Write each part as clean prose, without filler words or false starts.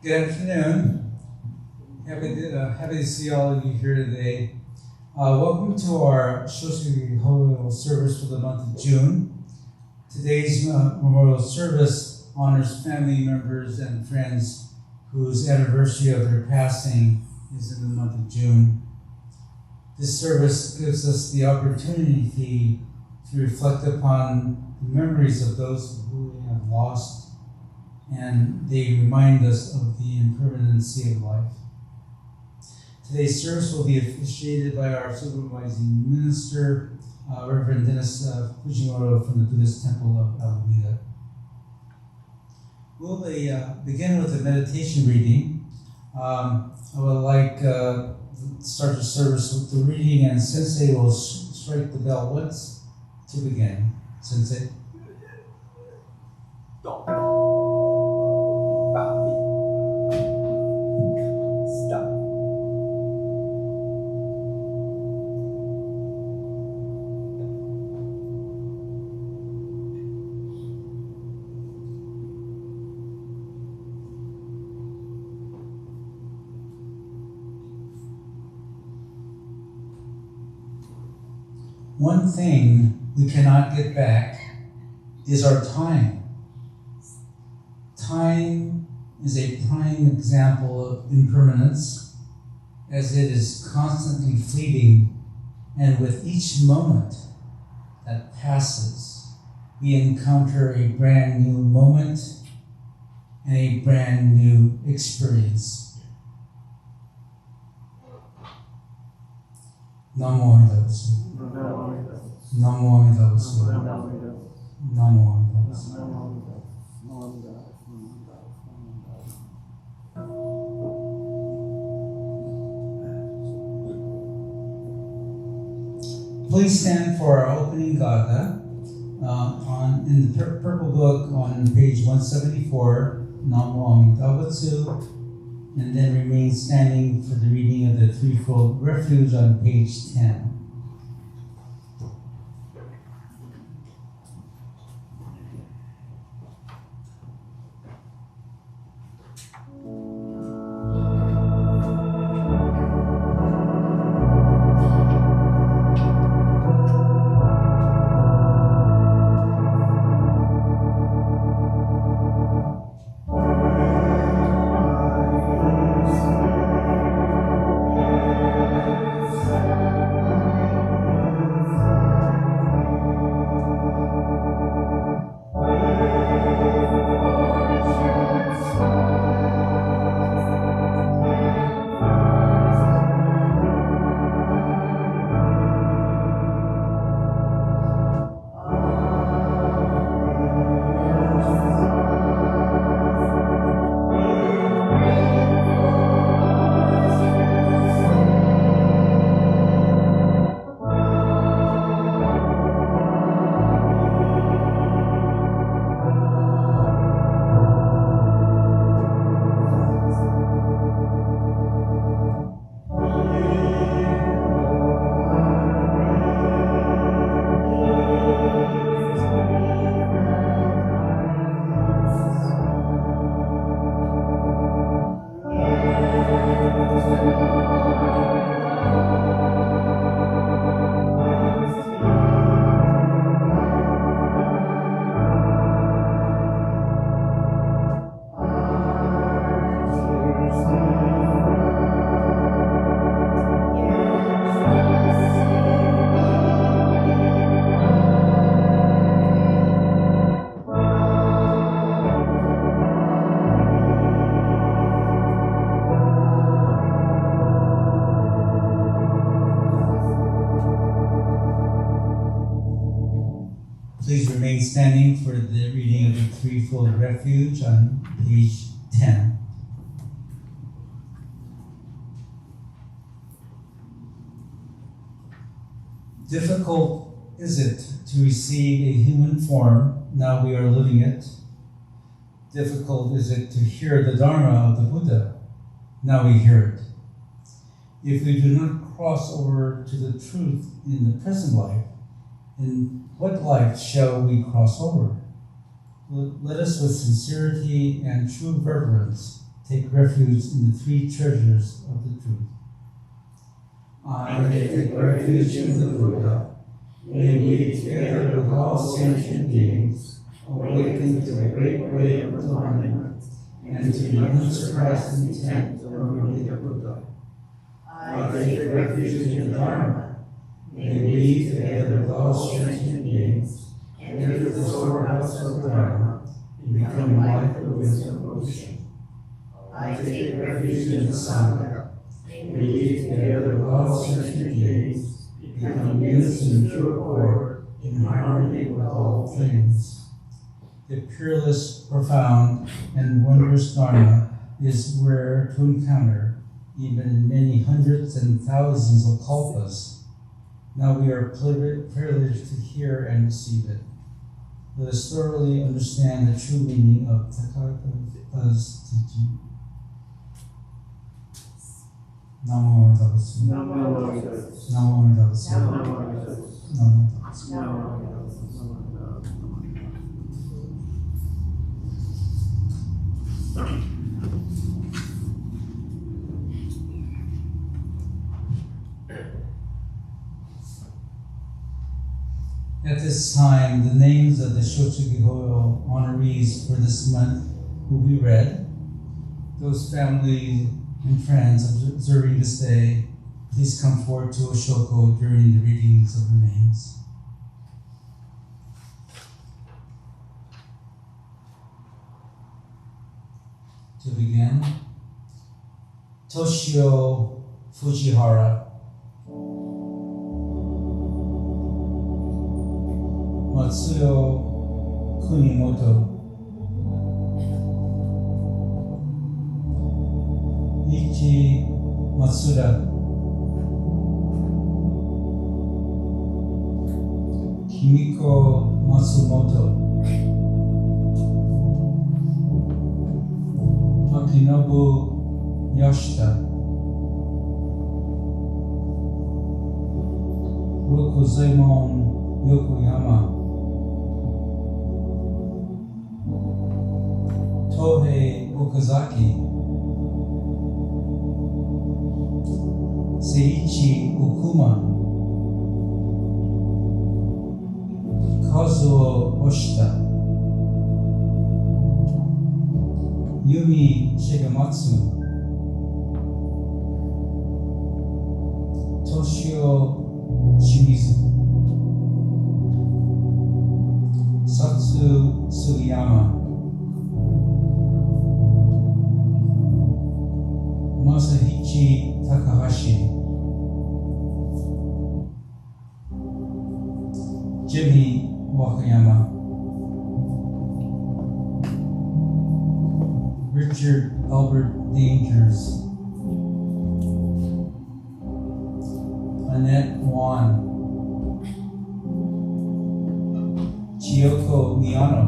Good afternoon. Happy to see all of you here today. Welcome to our Shotsukihoyo service for the month of June. Today's memorial service honors family members and friends whose anniversary of their passing is in the month of June. This service gives us the opportunity to reflect upon the memories of those who we have lost, and they remind us of the impermanency of life. Today's service will be officiated by our supervising minister, Reverend Dennis Fujimoto from the Buddhist Temple of Alameda. We'll begin with a meditation reading. I would like to start the service with the reading, and Sensei will strike the bell once to begin. Sensei. One thing we cannot get back is our time. Time is a prime example of impermanence, as it is constantly fleeting, and with each moment that passes, we encounter a brand new moment and a brand new experience. Namo Amida Butsu. Namo Amida Butsu. Namo Amida Butsu. Please stand for our opening gatha in the purple book on page 174. Namo Amida Butsu. and then remain standing for the reading of the threefold refuge on page 10. Please remain standing for the reading of the threefold refuge on page 10. Difficult is it to receive a human form, now we are living it. Difficult is it to hear the Dharma of the Buddha, now we hear it. If we do not cross over to the truth in the present life, in what life shall we cross over? Let us with sincerity and true reverence take refuge in the three treasures of the truth. I take refuge in the Buddha. May we, together with all sentient beings, awaken to the great way of enlightenment and to the unsurpassed intent of the Buddha. I take refuge in the Dharma. May we, together with all sentient beings, enter the storehouse of Dharma and become like the wisdom ocean. I take refuge in the Sangha. May we, together with all sentient beings, become unison in true accord in harmony with all things. The peerless, profound, and wondrous Dharma is rare to encounter, even in many hundreds and thousands of kalpas. Now we are privileged to hear and receive it. Let us thoroughly understand the true meaning of Tathagata's teaching. Namo Tavasu. Namo Tavasu. Namo Tavasu. Namo Tavasu. Namo Tavasu. At this time, the names of the Shotsukihoyo honorees for this month will be read. Those families and friends observing this day, please come forward to Oshoko during the readings of the names. To begin, Toshio Fujihara, Matsuyo Kunimoto, Ichi Matsuda, Kimiko Matsumoto, Akinobu Yoshida, Rokuzaimon Yokoyama, Tohei Okazaki, Seiichi Okuma, Kazuo Oshita, Yumi Shigematsu, Toshio Shimizu, Satsu Sugiyama, Masahichi Takahashi, Jimmy Wakayama, Richard Albert Dangers, Annette Wan, Chiyoko Miyano,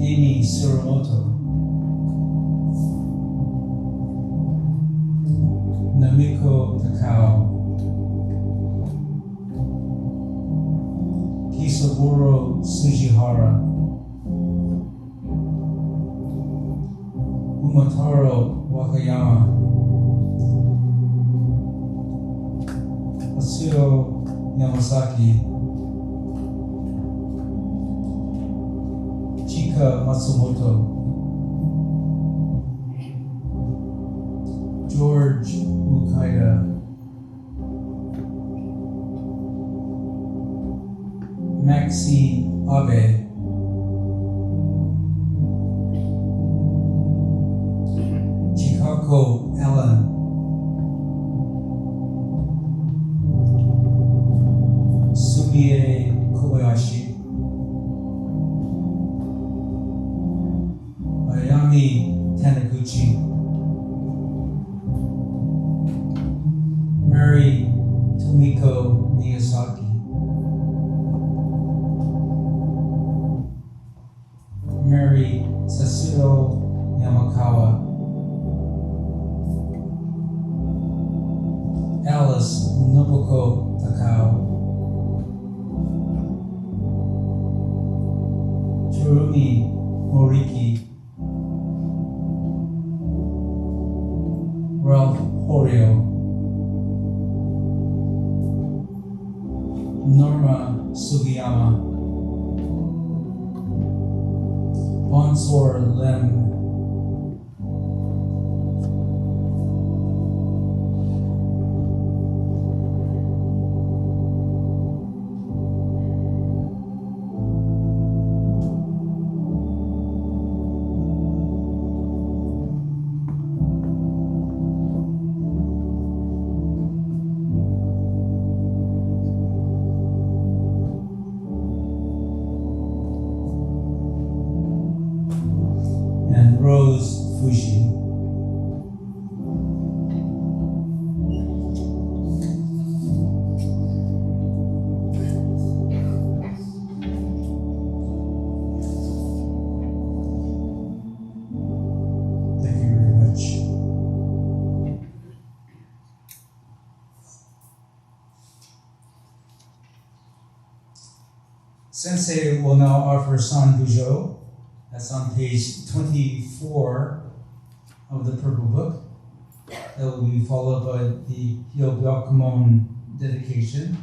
Amy Suramoto, Namiko Takao, Kisaburo Sujihara, Umataro Wakayama, Atsuo Yamasaki, Chika Matsumoto, George Mukaida, Maxine Abe, Chikako Allen, Sumie Kobayashi, Ayami Taniguchi, Mary Tomiko Miyazaki, Mary Sasuro Yamakawa, Alice Nobuko Takao, Chirumi Moriki, Ralph Hoyo, Norma Sugiyama, Bonsor Lem, and Rose Fuji. Thank you very much. Sensei will now offer San Bujo. That's on page 24 of the Purple Book. That will be followed by the Hyobyakumon dedication,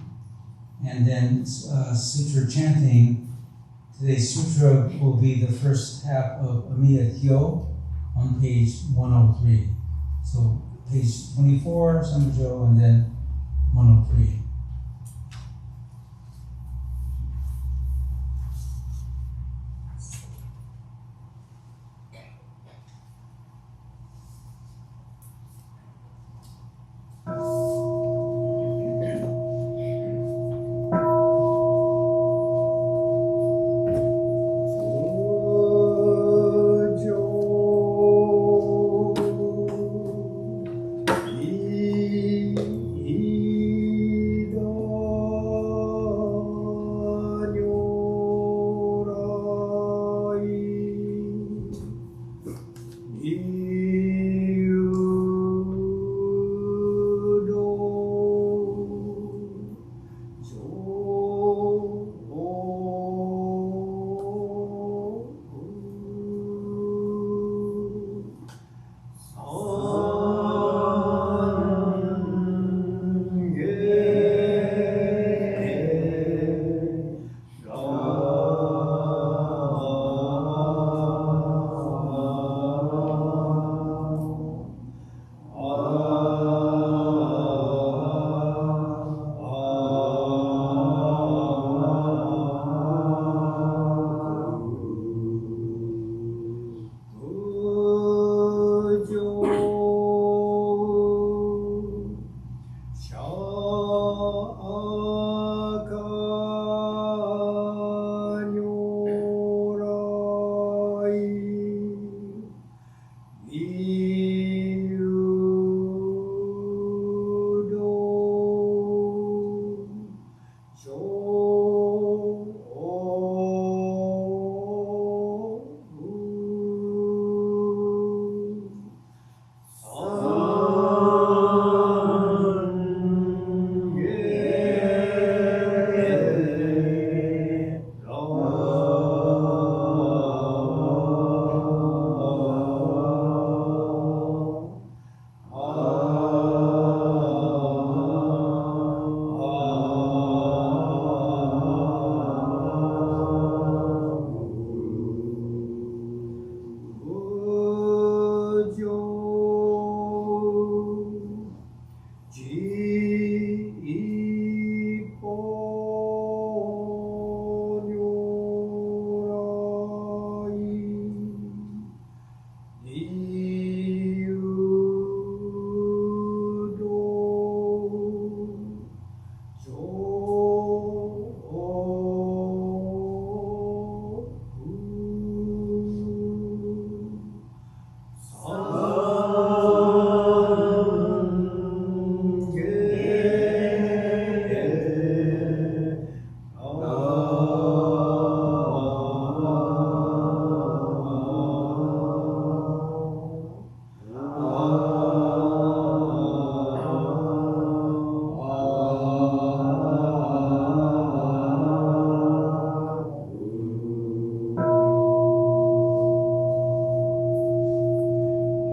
and then sutra chanting. Today's sutra will be the first half of Amida Hyo on page 103. So page 24, Sanbujo, and then 103.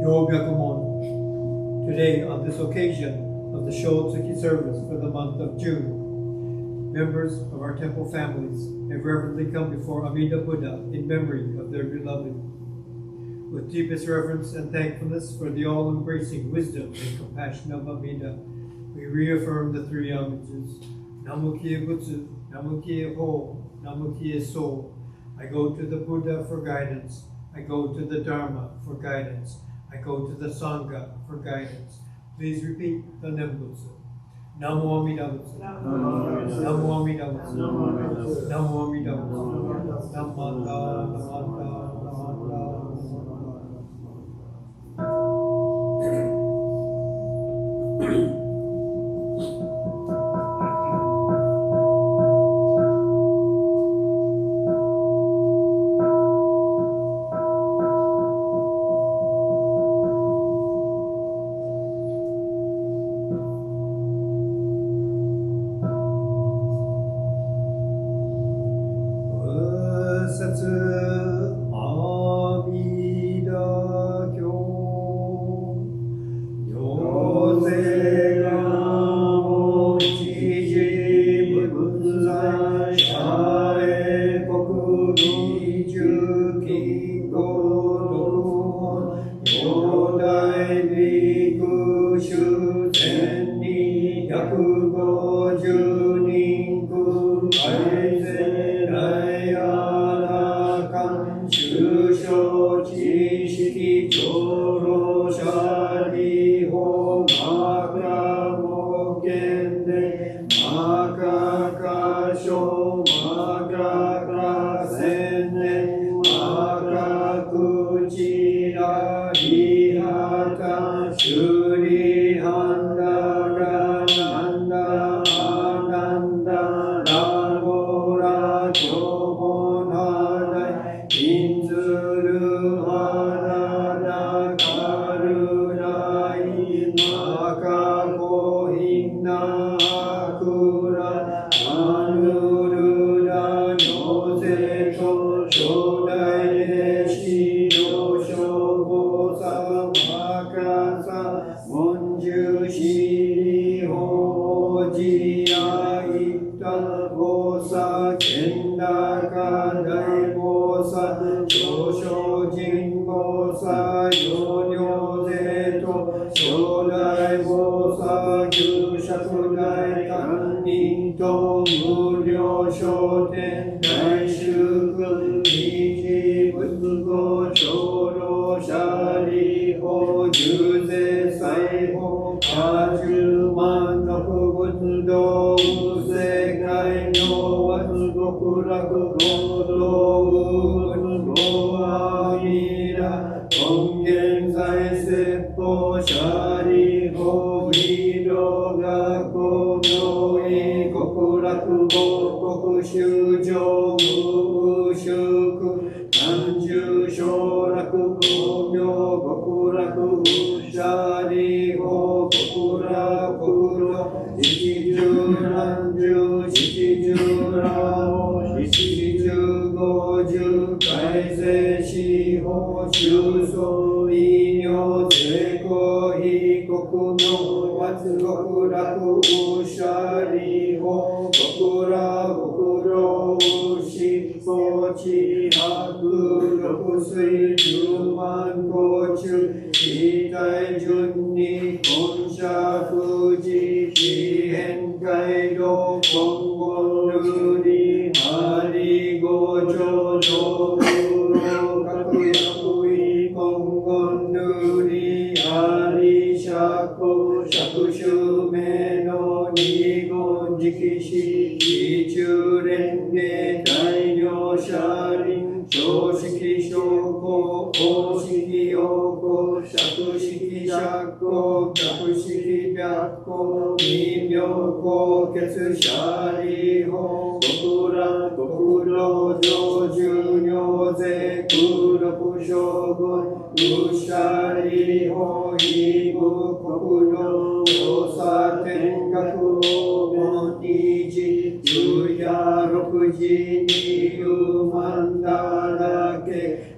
Yobyakumon. Today, on this occasion of the Shotsuki service for the month of June, members of our temple families have reverently come before Amida Buddha in memory of their beloved. With deepest reverence and thankfulness for the all-embracing wisdom and compassion of Amida, we reaffirm the three homages. Namo Butsu, Namo Hoyo, Namo So. I go to the Buddha for guidance. I go to the Dharma for guidance. I go to the Sangha for guidance. Please repeat the Nembutsu. Namo Amida Butsu. Namo Amida Butsu. Namo Amida Butsu. Namanda, Namanda, Namanda.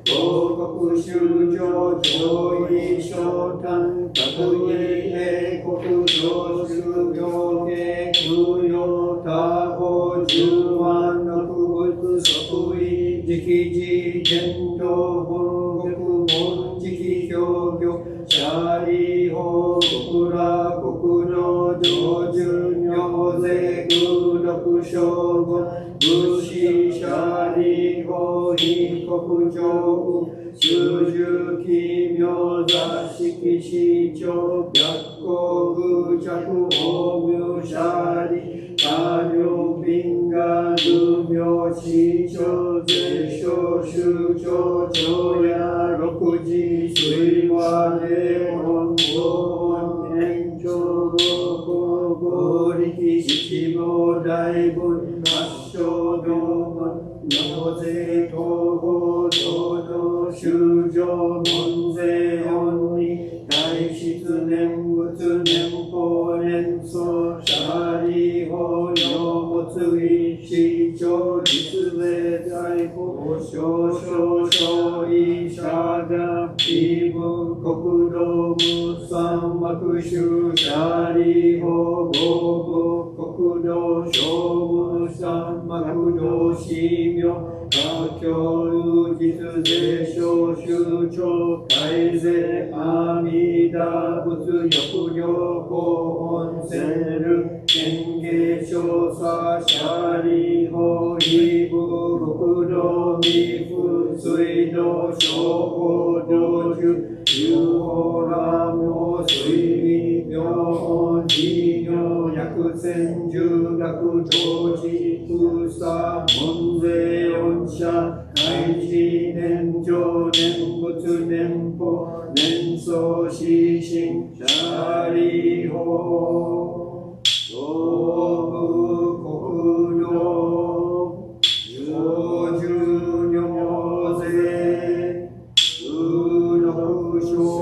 報告修上上位昇誕各位英国上修行系空用他方十万六仏即位直事伝統本国門直表業シャリ法国ら国の上順行税空六将軍武士シャリ法非国上修十奇妙座敷市長白光愚着法名シャリ下領賓が無名市長税商州長長や六時水和霊本法延長合力七宝大文合唱道門納税東方道道修上門税恩に大質念仏念法念相シャリ法要物意市長実税大法少々少位シャダ異文国道無三幕宗シャリ法合国道小無三幕道市名華教実税少宗長大税阿弥陀仏抑量法本セル演芸少佐シャリ法異部国道未風水道小法道中有法羅明水微妙事業薬船重学道寺封鎖門税恩赦開示念上念仏念法念相死心シャリ法東部国道上十行税空六将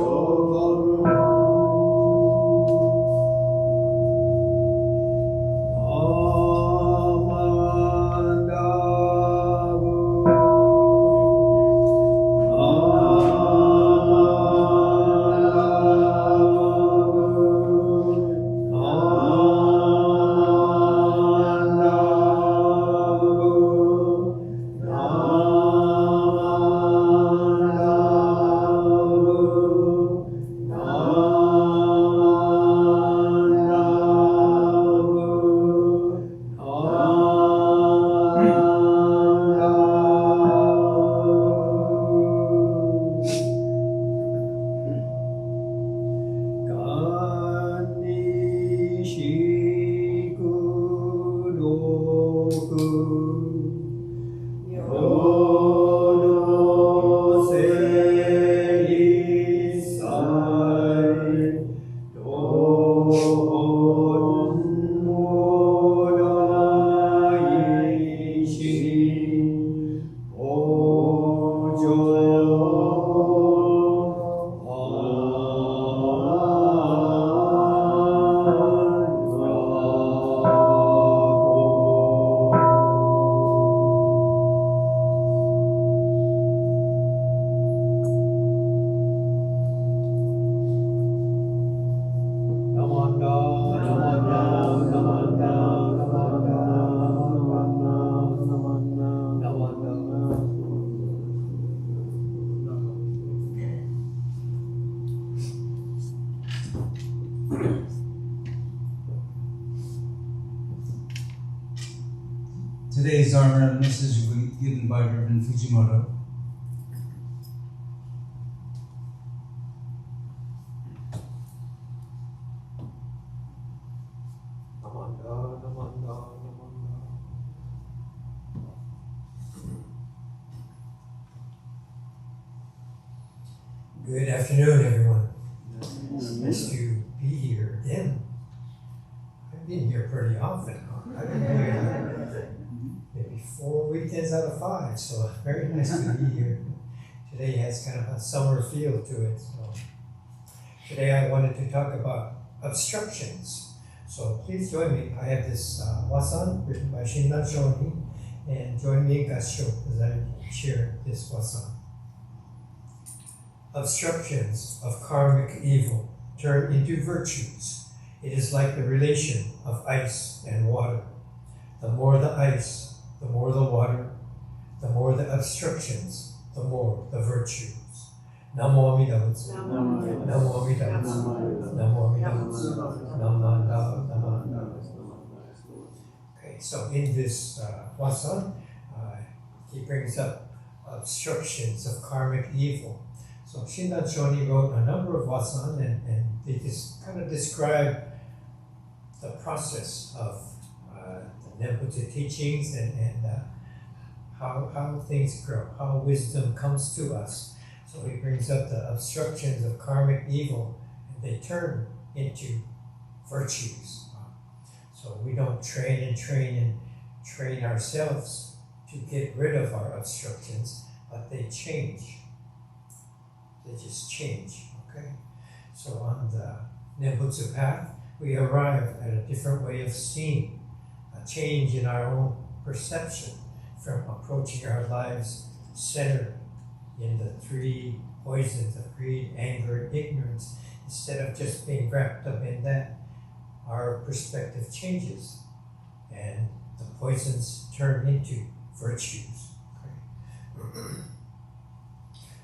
軍Today's our message will be given by Reverend Fujimoto. Good afternoon, everyone. Nice to be here again. I've been here pretty often. I've been here maybe 4 weekends out of 5, so very nice to be here. Today has kind of a summer feel to it. So today I wanted to talk about obstructions. So please join me. I have this wasan written by Shinran Shoni, and join me in Gassho as I share this wasan. obstructions of karmic evil turn into virtues. It is like the relation of ice and water. The more the ice, the more the water, the more the obstructions, the more the virtues. Namo Amida Butsu. Namo Amida Butsu. Namo Amida Butsu. Namo. Okay, so in this wasan, he brings up obstructions of karmic evil. So Shindan Shoni wrote a number of wasan, and they just kind of describe the process of the Nembutsu teachings and how things grow, how wisdom comes to us. So he brings up the obstructions of karmic evil, and they turn into virtues. So we don't train ourselves to get rid of our obstructions, but they change. They just change, okay? So on the Nembutsu path, we arrive at a different way of seeing, a change in our own perception from approaching our lives centered in the three poisons of greed, anger, and ignorance. Instead of just being wrapped up in that, our perspective changes and the poisons turn into virtues. Okay?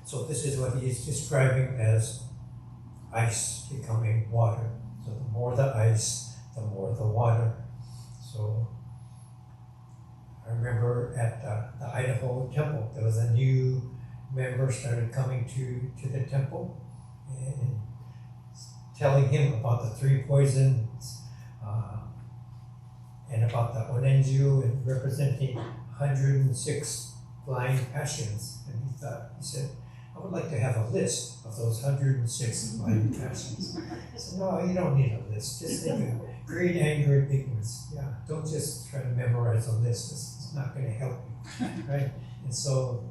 So this is what he is describing as ice becoming water. So the more the ice, the more the water. So I remember at the Idaho Temple, there was a new member started coming to the temple and telling him about the three poisons and about the onenju and representing 106 blind passions. And he said, I would like to have a list of those 106 blind passions. I said, no, you don't need a list. Just think of greed, anger, and ignorance. Yeah, don't just try to memorize a list. It's not going to help you, right? And so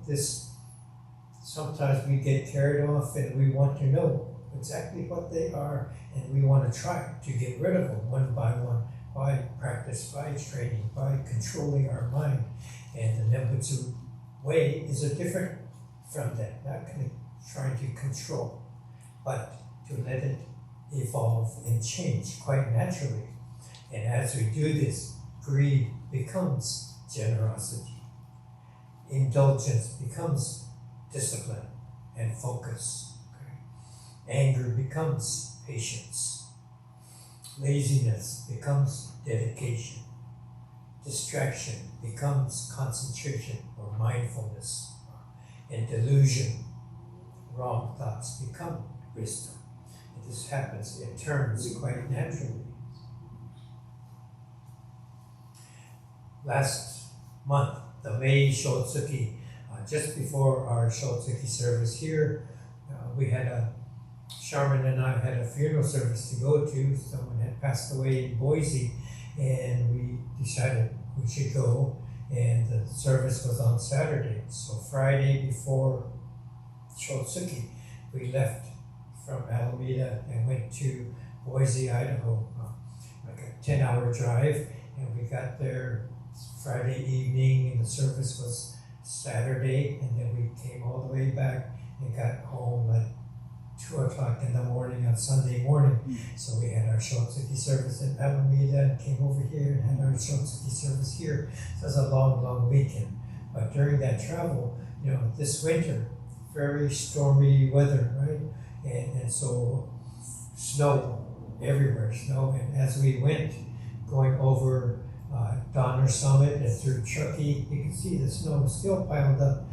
sometimes we get carried off and we want to know exactly what they are, and we want to try to get rid of them one by one by practice, by training, by controlling our mind. And the Nembutsu way is a different from that, not trying to control, but to let it evolve and change quite naturally. And as we do this, greed becomes generosity. Indulgence becomes discipline and focus. Okay? Anger becomes patience. Laziness becomes dedication. Distraction becomes concentration or mindfulness. And delusion, wrong thoughts, become wisdom. And this happens in turns quite naturally. Last month, the May Shotsuki, just before our Shotsuki service here, we had Sharman and I had a funeral service to go to. Someone had passed away in Boise, and we decided we should go. And the service was on Saturday. So Friday before Shotsuki, we left from Alameda and went to Boise, Idaho, like a 10-hour drive. And we got there Friday evening, and the service was Saturday. And then we came all the way back and got home like 2 o'clock in the morning on Sunday morning. So we had our Shotsuki service in Alameda and came over here and had our Shotsuki service here. So it was a long, long weekend. But during that travel, this winter, very stormy weather, right? And so snow everywhere, snow. And as we went, going over Donner Summit and through Truckee, you can see the snow still piled up.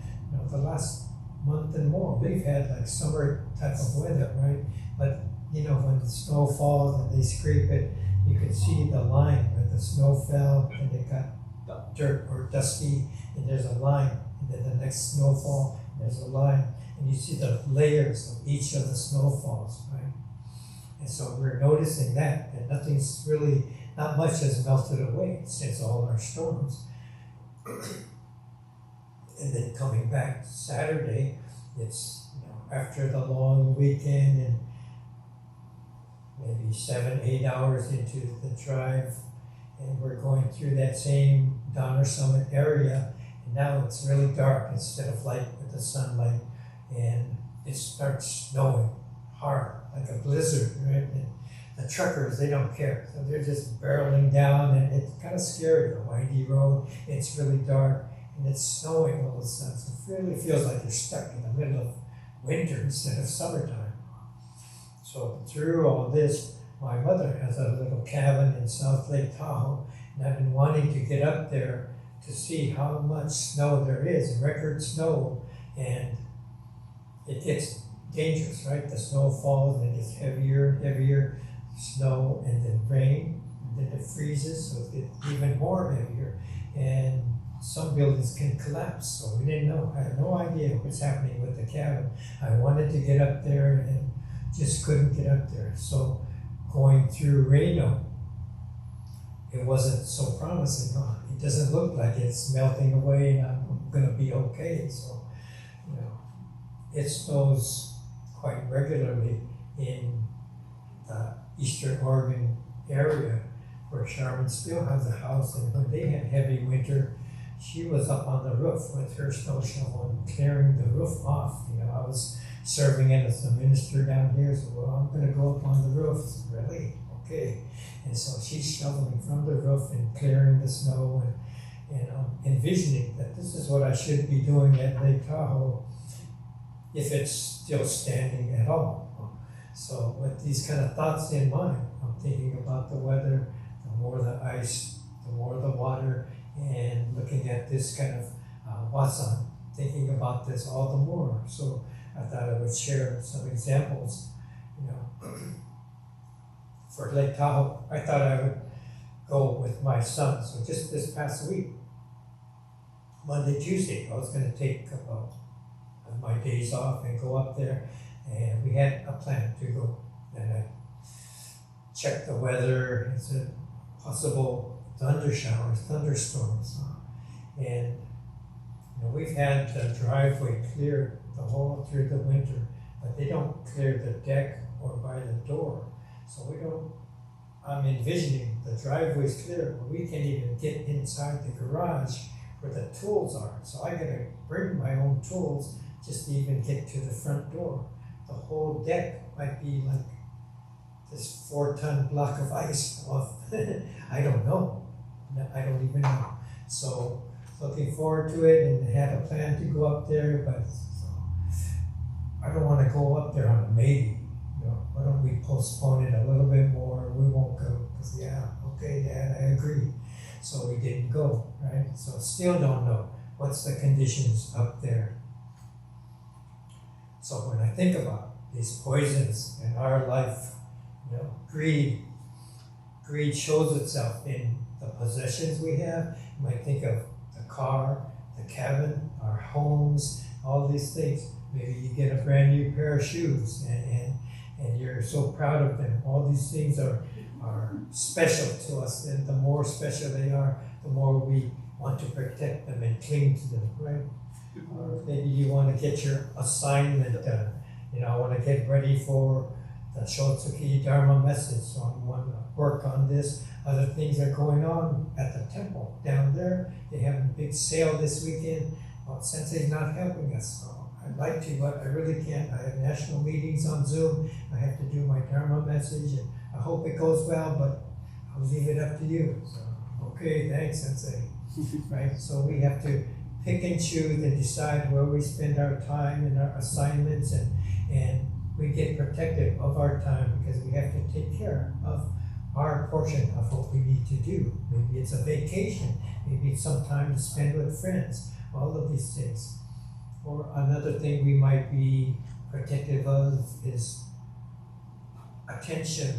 The last month and more, we've had like summer type of weather, right? But when the snow falls and they scrape it, you can see the line where the snow fell and it got dirt or dusty, and there's a line, and then the next snowfall, there's a line, and you see the layers of each of the snowfalls, right? And so we're noticing that nothing's really, not much has melted away since all our storms. And then coming back Saturday, it's after the long weekend and maybe 7-8 hours into the drive, and we're going through that same Donner Summit area, and now it's really dark instead of light with the sunlight, and it starts snowing hard, like a blizzard, right? And the truckers, they don't care. So they're just barreling down, and it's kind of scary, the windy road. It's really dark, and it's snowing all of a sudden. So it really feels like you're stuck in the middle of winter instead of summertime. So through all this, my mother has a little cabin in South Lake Tahoe, and I've been wanting to get up there to see how much snow there is, record snow, and it gets dangerous, right? The snow falls and it gets heavier and heavier, snow and then rain, and then it freezes, so it gets even more heavier, and some buildings can collapse, so we didn't know. I had no idea what's happening with the cabin. I wanted to get up there and just couldn't get up there. So going through Reno, it wasn't so promising. Huh? It doesn't look like it's melting away and I'm gonna be okay. So, you know, it snows quite regularly in the Eastern Oregon area where Charmin still has a house, and when they had heavy winter, she was up on the roof with her snow shovel and clearing the roof off. You know, I was serving in as a minister down here, so well, I'm going to go up on the roof. I said, really? Okay. And so she's shoveling from the roof and clearing the snow, and envisioning that this is what I should be doing at Lake Tahoe if it's still standing at all. So with these kind of thoughts in mind, I'm thinking about the weather, the more the ice, the more the water, and looking at this kind of what's on, thinking about this all the more. So I thought I would share some examples, you know. For Lake Tahoe, I thought I would go with my son. So just this past week, Monday, Tuesday, I was going to take my days off and go up there, and we had a plan to go. And I checked the weather. It's a possible thunder showers, thunderstorms, and you know, we've had the driveway cleared the whole through the winter, but they don't clear the deck or by the door, so we don't. I'm envisioning the driveway's clear, but we can't even get inside the garage where the tools are. So I gotta bring my own tools just to even get to the front door. The whole deck might be like this 4-ton block of ice. I don't know. I don't even know. So looking forward to it, and had a plan to go up there, but I don't want to go up there on a maybe. You know, why don't we postpone it a little bit more? We won't go because okay, Dad, I agree. So we didn't go, right? So still don't know what's the conditions up there. So when I think about these poisons in our life, you know, greed shows itself in the possessions we have. You might think of the car, the cabin, our homes, all these things. Maybe you get a brand new pair of shoes and you're so proud of them. All these things are special to us, and the more special they are, the more we want to protect them and cling to them, right? Or maybe you want to get your assignment done. You know, I want to get ready for the Shotsuki Dharma message, so I want to work on this. Other things are going on at the temple down there. They have a big sale this weekend. Well, Sensei's not helping us, so I'd like to, but I really can't. I have national meetings on Zoom. I have to do my Dharma message, and I hope it goes well, but I'll leave it up to you. So, okay, thanks, Sensei. Right? So we have to pick and choose and decide where we spend our time and our assignments, and we get protective of our time because we have to take care of our portion of what we need to do. Maybe it's a vacation, maybe it's some time to spend with friends, all of these things. Or another thing we might be protective of is attention.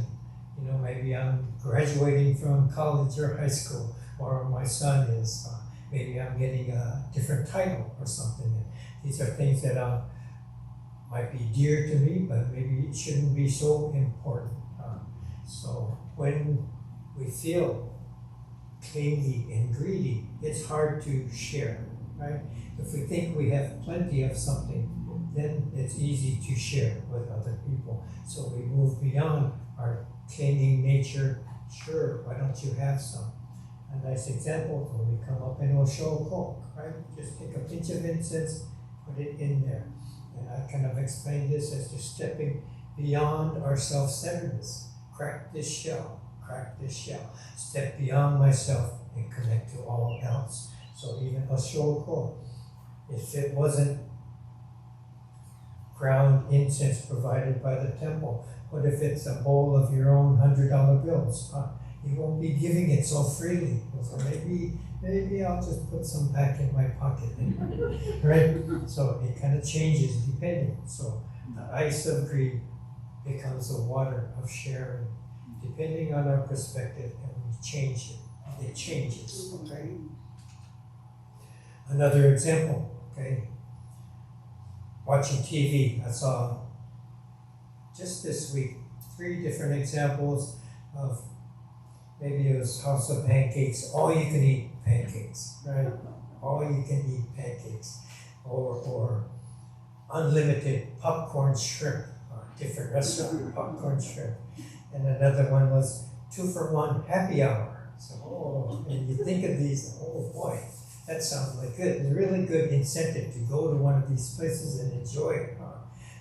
You know, maybe I'm graduating from college or high school, or my son is. Maybe I'm getting a different title or something. And these are things that might be dear to me, but maybe it shouldn't be so important. So when we feel clingy and greedy, it's hard to share, right? If we think we have plenty of something, then it's easy to share with other people. So we move beyond our clinging nature. Sure, why don't you have some? A nice example, when we come up in Osho Kok, right? Just take a pinch of incense, put it in there. And I kind of explain this as just stepping beyond our self-centeredness. Crack this shell, step beyond myself and connect to all else. So even a shoko, if it wasn't ground incense provided by the temple, what if it's a bowl of your own $100 bills? You won't be giving it so freely. So maybe I'll just put some back in my pocket, right? So it kind of changes depending. So the ice of greed becomes the water of sharing, depending on our perspective, and we change it. It changes, okay? Another example, okay? Watching TV, I saw just this week 3 different examples of, maybe it was House of Pancakes, all you can eat pancakes, right? All you can eat pancakes. Or unlimited popcorn shrimp, or different restaurant popcorn shrimp. And another one was 2-for-1 happy hour. So, and you think of these, oh boy, that sounds like good. It's a really good incentive to go to one of these places and enjoy it.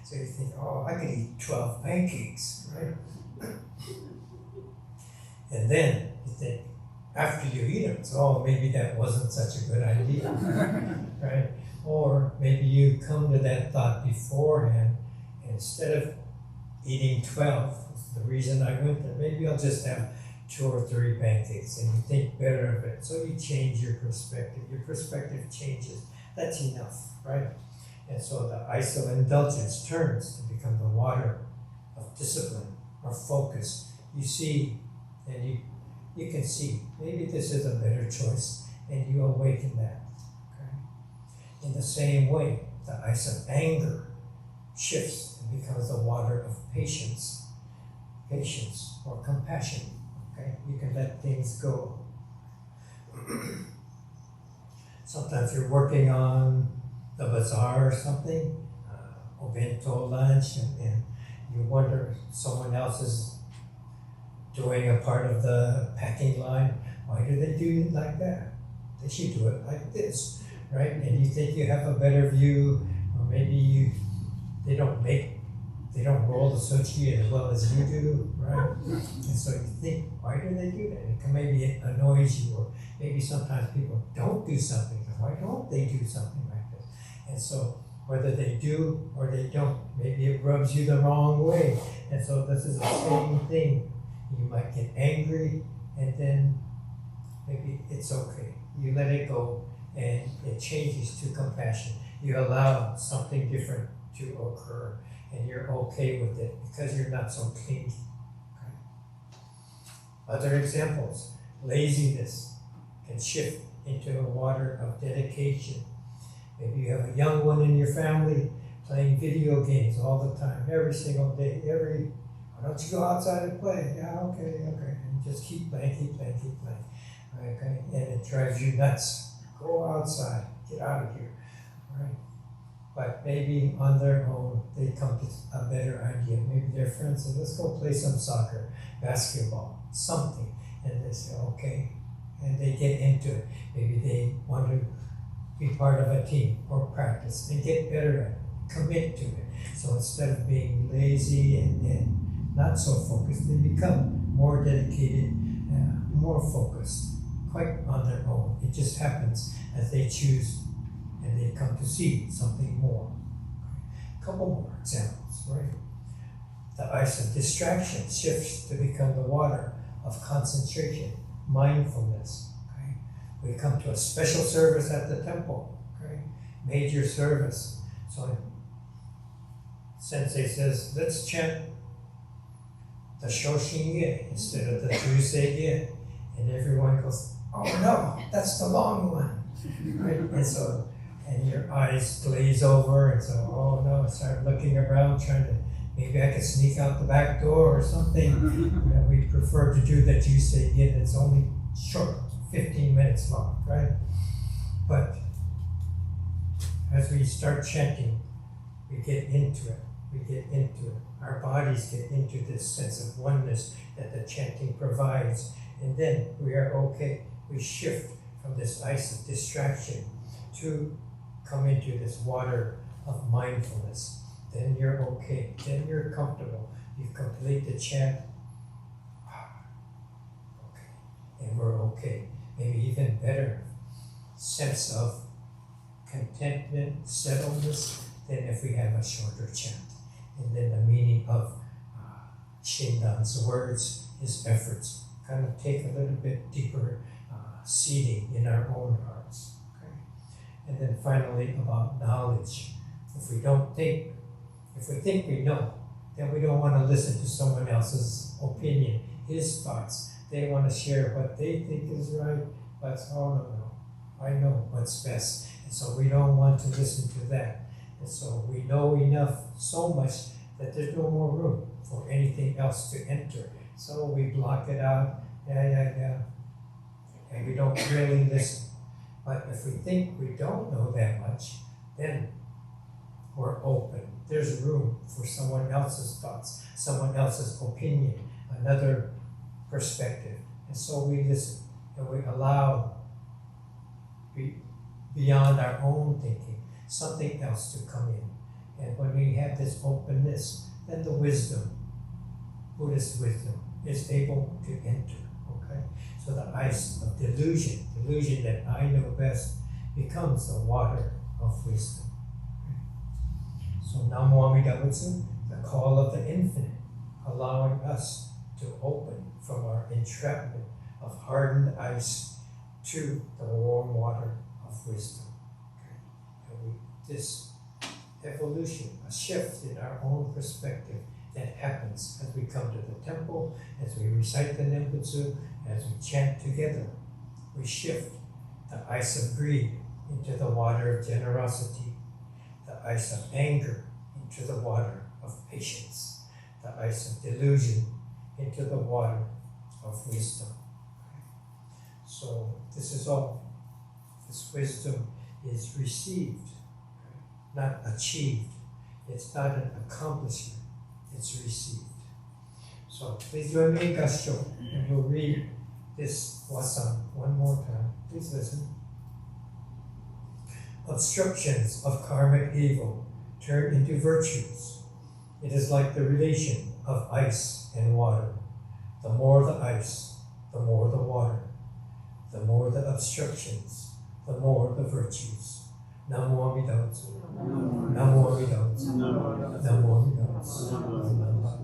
So you think, oh, I could eat 12 pancakes, right? And then you think, after you eat them, so, oh, maybe that wasn't such a good idea, right? Or maybe you come to that thought beforehand, and instead of eating 12, the reason I went there, maybe I'll just have 2 or 3 pancakes, and you think better of it. So you change your perspective. Your perspective changes. That's enough, right? And so the ice of indulgence turns to become the water of discipline or focus. You see, and you can see, maybe this is a better choice, and you awaken that. Okay? In the same way, the ice of anger shifts and becomes the water of patience or compassion. Okay? You can let things go. Sometimes you're working on the bazaar or something, obento lunch, and you wonder if someone else is doing a part of the packing line. Why do they do it like that? They should do it like this, right? And you think you have a better view, or maybe they don't roll the sushi as well as you do, right? And so you think, why do they do that? And maybe it annoys you, or maybe sometimes people don't do something. Why don't they do something like this? And so whether they do or they don't, maybe it rubs you the wrong way. And so this is the same thing. You might get angry, and then maybe it's okay. You let it go, and it changes to compassion. You allow something different to occur, and you're okay with it because you're not so clingy. Okay? Other examples, laziness can shift into a water of dedication. Maybe you have a young one in your family playing video games all the time, every single day, why don't you go outside and play? Yeah, okay. And just keep playing. Okay? And it drives you nuts. Go outside, get out of here. Right? But maybe on their own, they come to a better idea. Maybe their friends say, let's go play some soccer, basketball, something. And they say, okay. And they get into it. Maybe they want to be part of a team or practice. They get better at it, commit to it. So instead of being lazy and not so focused, they become more dedicated, more focused, quite on their own. It just happens as they choose and they come to see something more. A couple more examples, right? The ice of distraction shifts to become the water of concentration, mindfulness. Okay? We come to a special service at the temple, okay? Major service. So Sensei says, let's chant the Shoshin instead of the Jusei. And everyone goes, oh no, that's the long one. Right? And your eyes glaze over, and so, oh no, I start looking around, trying to, maybe I could sneak out the back door or something. We prefer to do the Jusei. It's only short, 15 minutes long, right? But as we start chanting, we get into it. Our bodies get into this sense of oneness that the chanting provides. And then we are okay. We shift from this ice of distraction to come into this water of mindfulness, then you're okay. Then you're comfortable. You complete the chant. Okay. And we're okay. Maybe even better sense of contentment, settledness than if we have a shorter chant. And then the meaning of Shindan's words, his efforts, kind of take a little bit deeper seeding in our own hearts. Okay? And then finally about knowledge. If we think we know, then we don't want to listen to someone else's opinion, his thoughts. They want to share what they think is right, but oh no, I know what's best. And so we don't want to listen to that. And so we know enough so much that there's no more room for anything else to enter. So we block it out, and we don't really listen. But if we think we don't know that much, then we're open. There's room for someone else's thoughts, someone else's opinion, another perspective. And so we listen, and we allow beyond our own thinking, something else to come in. And when we have this openness, then the wisdom, Buddhist wisdom, is able to enter. Okay? So the ice of delusion that I know best, becomes the water of wisdom. So Namo Amida Butsu, the call of the infinite, allowing us to open from our entrapment of hardened ice to the warm water of wisdom. Okay? And this evolution, a shift in our own perspective that happens as we come to the temple, as we recite the Nembutsu, as we chant together. We shift the ice of greed into the water of generosity, the ice of anger into the water of patience, the ice of delusion into the water of wisdom. So this is all. This wisdom is received, not achieved. It's not an accomplishment, it's received. So please join me in Gasho, and we'll read this wasan one more time. Please listen. Obstructions of karmic evil turn into virtues. It is like the relation of ice and water. The more the ice, the more the water. The more the obstructions, the more the virtues. Namo Amida Butsu. Namo Amida Butsu. Namo Amida Butsu.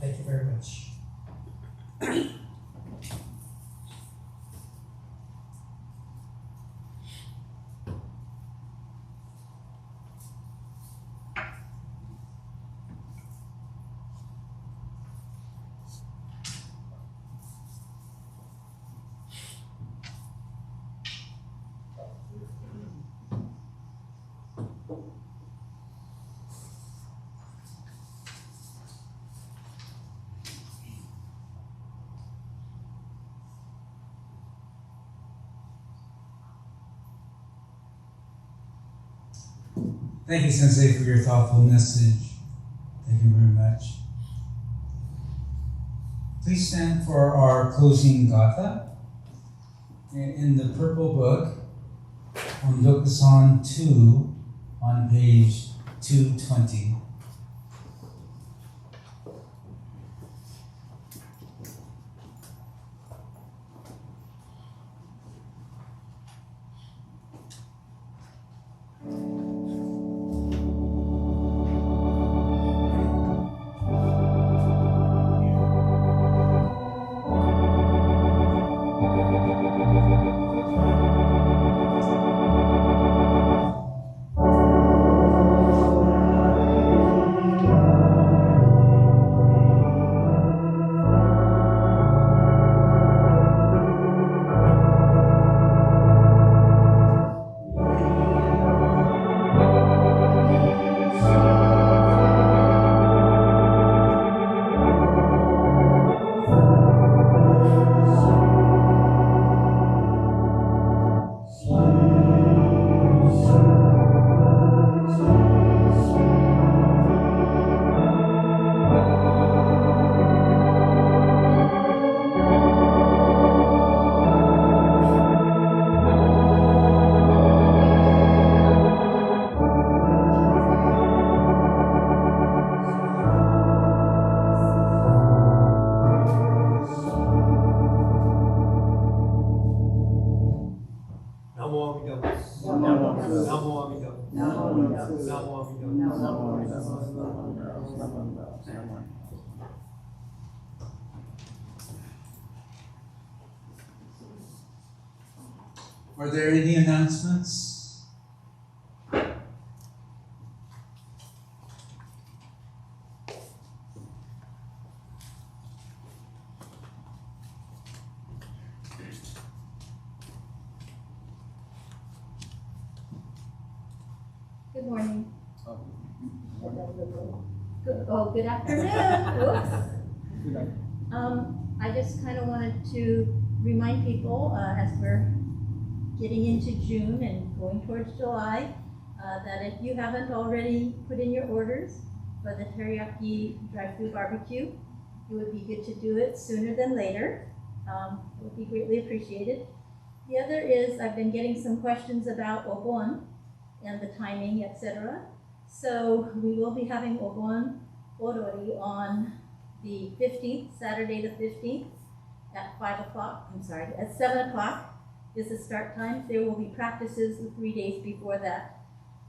Thank you very much. Thank you, Sensei, for your thoughtful message. Thank you very much. Please stand for our closing gatha. In the purple book, on Dokusan 2, on page 220. Are there any announcements? Good morning. Good afternoon. Whoops. I just kind of wanted to remind people as we're getting into June and going towards July, that if you haven't already put in your orders for the teriyaki drive-thru barbecue, it would be good to do it sooner than later. It would be greatly appreciated. The other is I've been getting some questions about obon and the timing, etc. So we will be having obon orori on the 15th, Saturday the 15th at 7 o'clock is the start time. There will be practices the 3 days before that,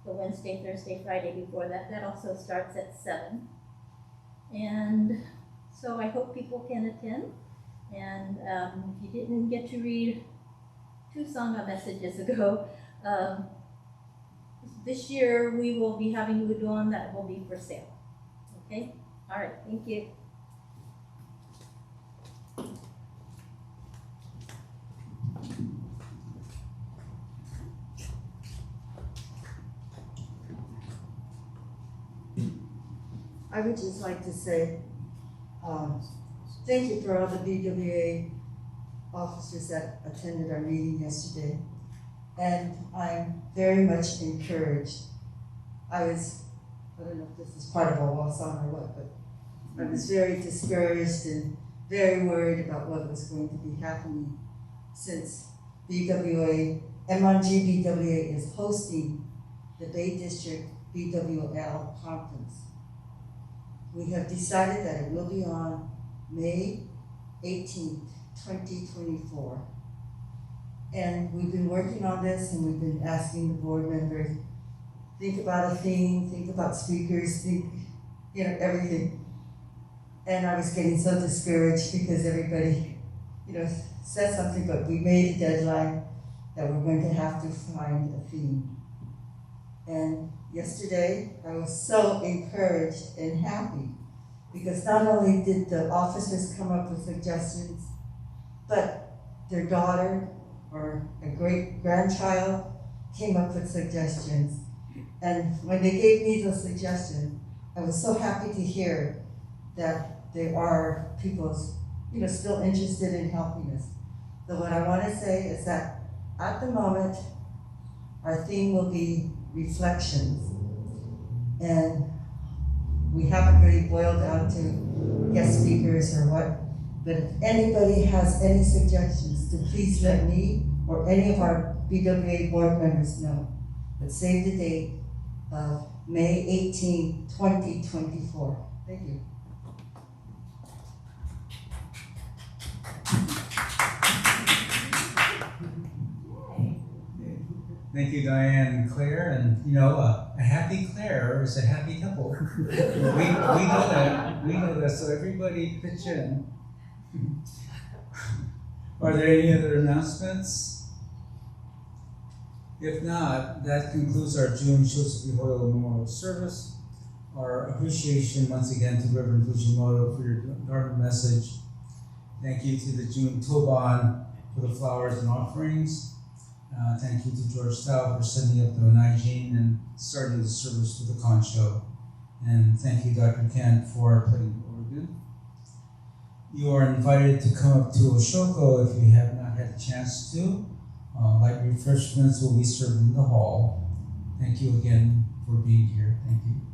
the Wednesday, Thursday, Friday before that. That also starts at 7. And so I hope people can attend. And if you didn't get to read 2 Sangha messages ago, this year we will be having udon that will be for sale. Okay? All right, thank you. I would just like to say thank you for all the BWA officers that attended our meeting yesterday. And I'm very much encouraged. I don't know if this is part of a Wasan or what, but I was very discouraged and very worried about what was going to be happening since BWA, Enmanji BWA is hosting the Bay District BWL conference. We have decided that it will be on May 18th, 2024. And we've been working on this and we've been asking the board members, think about a theme, think about speakers, think, everything. And I was getting so discouraged because everybody, said something, but we made a deadline that we're going to have to find a theme. And yesterday, I was so encouraged and happy because not only did the officers come up with suggestions, but their daughter or a great-grandchild came up with suggestions. And when they gave me those suggestions, I was so happy to hear that there are people, still interested in helping us. So what I want to say is that at the moment, our theme will be reflections. And we haven't really boiled down to guest speakers or what, but if anybody has any suggestions, to please let me or any of our BWA board members know. But save the date of May 18, 2024. Thank you. Thank you, Diane and Claire. And a happy Claire is a happy temple. we know that. We know that. So everybody pitch in. Are there any other announcements? If not, that concludes our June Shotsukihoyo Memorial Service. Our appreciation once again to Reverend Fujimoto for your Dharma message. Thank you to the June Toban for the flowers and offerings. Thank you to George Tao for sending up the Onaijin and starting the service with the concho. And thank you, Dr. Kent, for playing the organ. You are invited to come up to Oshoko if you have not had a chance to. Light refreshments will be served in the hall. Thank you again for being here. Thank you.